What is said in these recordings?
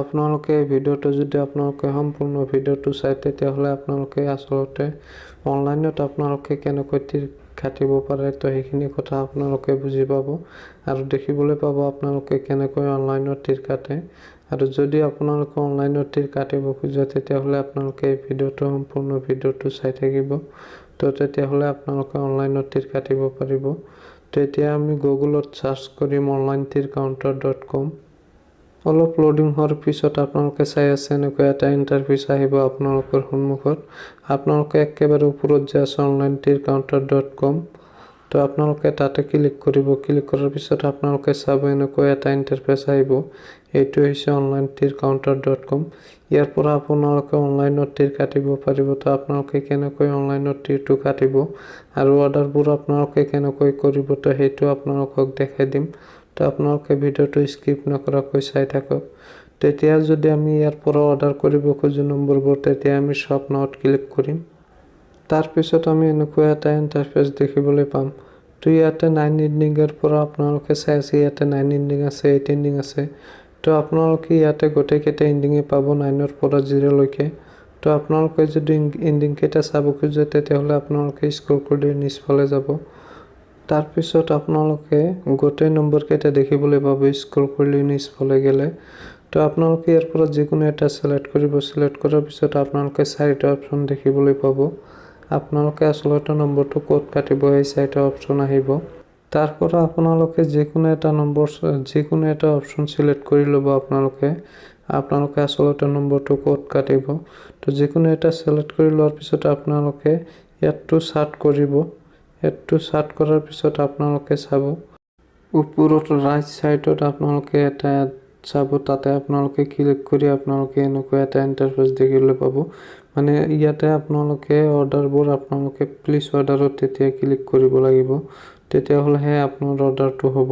আপোনালোকে এই ভিডিঅ'টো যদি আপোনালোকে সম্পূৰ্ণ ভিডিঅ'টো চাই তেতিয়াহ'লে আপোনালোকে আসলতে অনলাইনত আপোনালোকে কেনেকৈ তীৰ কাটিব পাৰে তো সেইখিনি কথা আপোনালোকে বুজি পাব আৰু দেখিবলৈ পাব আপোনালোকে কেনেকৈ অনলাইনত তীৰ কাটে আৰু যদি আপোনালোকে অনলাইনত তীৰ কাটিব খোজে তেতিয়াহ'লে আপোনালোকে এই ভিডিঅ'টো সম্পূৰ্ণ ভিডিঅ'টো চাই থাকিব তো তেতিয়াহ'লে আপোনালোকে অনলাইনত তীৰ কাটিব পাৰিব। তো এতিয়া আমি গুগলত সাৰ্চ কৰিম onlinetircounter.com। অলপ লোডিং হোৱাৰ পিছত আপোনালোকে চাই আছে এনেকৈ এটা ইণ্টাৰফেচ আহিব আপোনালোকৰ সন্মুখত। আপোনালোকে একেবাৰে ওপৰত যে আছে onlinetircounter.com তো আপোনালোকে তাতে ক্লিক কৰিব। ক্লিক কৰাৰ পিছত আপোনালোকে চাব এনেকৈ এটা ইণ্টাৰফেচ আহিব। এইটো হৈছে onlinetircounter.com। ইয়াৰ পৰা আপোনালোকে অনলাইনত তীৰ কাটিব পাৰিব। তো আপোনালোকে কেনেকৈ অনলাইনত তীৰটো কাটিব আৰু অৰ্ডাৰবোৰ আপোনালোকে কেনেকৈ কৰিব তো সেইটো আপোনালোকক দেখাই দিম। তো আপোনালোকে ভিডিঅ'টো স্কিপ নকৰাকৈ চাই থাকক। তেতিয়া যদি আমি ইয়াৰ পৰা অৰ্ডাৰ কৰিব খোজো নম্বৰবোৰ তেতিয়া আমি শ্বপ নাওত ক্লিক কৰিম। তাৰ পিছত আমি এনেকৈ এটা ইণ্টাৰফেচ দেখিবলৈ পাম। তো ইয়াতে 9 এণ্ডিঙৰ পৰা আপোনালোকে চাই আছে ইয়াতে 9 এণ্ডিং আছে 8 এণ্ডিং আছে। তো আপোনালোকে ইয়াতে গোটেইকেইটা এণ্ডিঙে পাব 9ৰ পৰা 0 লৈকে। তো আপোনালোকে যদি এণ্ডিং কেইটা চাব খোজে তেতিয়াহ'লে আপোনালোকে স্ক্ৰল কৰি নিচফালে যাব। তাৰ পিছত আপোনালোকে গোটেই নম্বৰ কেইটা দেখিবলৈ পাব স্ক্ৰল কৰি নিচফালে গ'লে। তো আপোনালোকে ইয়াৰ পৰা যিকোনো এটা সিলেক্ট কৰিব। সিলেক্ট কৰাৰ পিছত আপোনালোকে 4টা অপচন দেখিবলৈ পাব। আপোনালোকে আসলতে নম্বৰটো ক'ত কাটিব এই 4টা অপচন আহিব। তাৰ পৰা আপোনালোকে যিকোনো এটা অপচন সিলেক্ট কৰি ল'ব। আপোনালোকে আসলতে নম্বৰটো ক'ত কাটিব। তো যিকোনো এটা সিলেক্ট কৰি লোৱাৰ পিছত আপোনালোকে ইয়াতটো সাৰ্চ কৰিব। ইয়াতটো সাৰ্চ কৰাৰ পিছত আপোনালোকে চাব ওপৰত ৰাইট সাইডত আপোনালোকে এটা চাব তাতে আপোনালোকে ক্লিক কৰি আপোনালোকে এনেকৈ এটা ইণ্টাৰফেচ দেখিবলৈ পাব। মানে ইয়াতে আপোনালোকে অৰ্ডাৰবোৰ আপোনালোকে প্লিজ অৰ্ডাৰত তেতিয়া ক্লিক কৰিব লাগিব। তেতিয়াহ'লেহে আপোনাৰ অৰ্ডাৰটো হ'ব।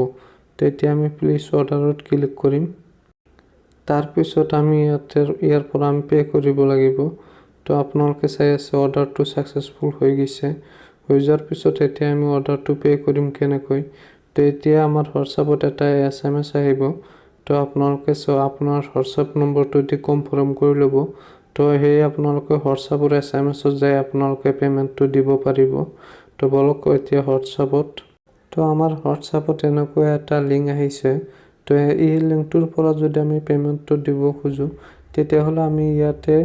তেতিয়া আমি প্লিজ অৰ্ডাৰত ক্লিক কৰিম। তাৰ পিছত আমি ইয়াৰ পৰা আমি পে কৰিব লাগিব। তো আপোনালোকে চাই আছে অৰ্ডাৰটো সাকসেসফুল হৈ গৈছে। হৈ যোৱাৰ পিছত এতিয়া আমি অৰ্ডাৰটো পে কৰিম কেনেকৈ। তো এতিয়া আমাৰ হোৱাটছআপত এটা SMS আহিব। তো আপোনালোকে আপোনাৰ হোৱাটছআপ নম্বৰটো দি কনফাৰ্ম কৰি ল'ব। তো সেই আপোনালোকে হোৱাটছআপৰ SMSত যাই আপোনালোকে পেমেণ্টটো দিব পাৰিব। তো বলক এতিয়া হোৱাটছআপত। তো আমাৰ হোৱাটছআপত এনেকৈ এটা লিংক আহিছে। তো এই লিংকটোৰ পৰা যদি আমি পেমেণ্টটো দিব খোজো তেতিয়াহ'লে আমি ইয়াতে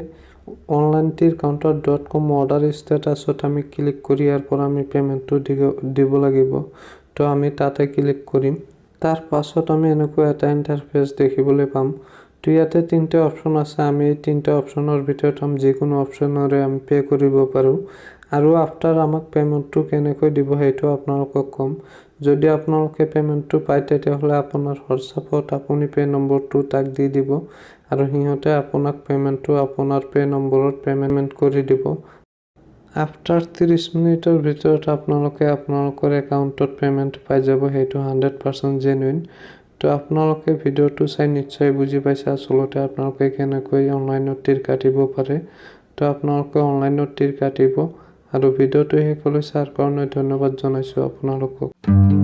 onlinetircounter.com অৰ্ডাৰ ষ্টেটাছত আমি ক্লিক কৰি ইয়াৰ পৰা আমি পেমেণ্টটো দিব লাগিব। তো আমি তাতে ক্লিক কৰিম। তাৰ পাছত আমি এনেকৈ এটা ইণ্টাৰফেচ দেখিবলৈ পাম। তো ইয়াতে 3টা অপচন আছে। আমি এই 3টা অপচনৰ ভিতৰত যিকোনো অপচনৰে আমি পে কৰিব পাৰোঁ আৰু আফটাৰ আমাক পেমেণ্টটো কেনেকৈ দিব সেইটো আপোনালোকক ক'ম। যদি আপোনালোকে পেমেণ্টটো পায় তেতিয়াহ'লে আপোনাৰ হোৱাটছআপত আপুনি পে নম্বৰটো তাক দি দিব আৰু সিহঁতে আপোনাক পেমেণ্টটো আপোনাৰ পে নম্বৰত পেমেণ্ট কৰি দিব। আফটাৰ 30 মিনিটৰ ভিতৰত আপোনালোকে আপোনালোকৰ একাউণ্টত পেমেণ্ট পাই যাব। সেইটো 100% জেনুইন। তো আপোনালোকে ভিডিঅ'টো চাই নিশ্চয় বুজি পাইছে আসলতে আপোনালোকে কেনেকৈ অনলাইনত তীৰ কাটিব পাৰে। তো আপোনালোকে অনলাইনত তীৰ কাটিব আৰু ভিডিঅ'টো শেষলৈ চোৱাৰ কাৰণে ধন্যবাদ জনাইছোঁ আপোনালোকক।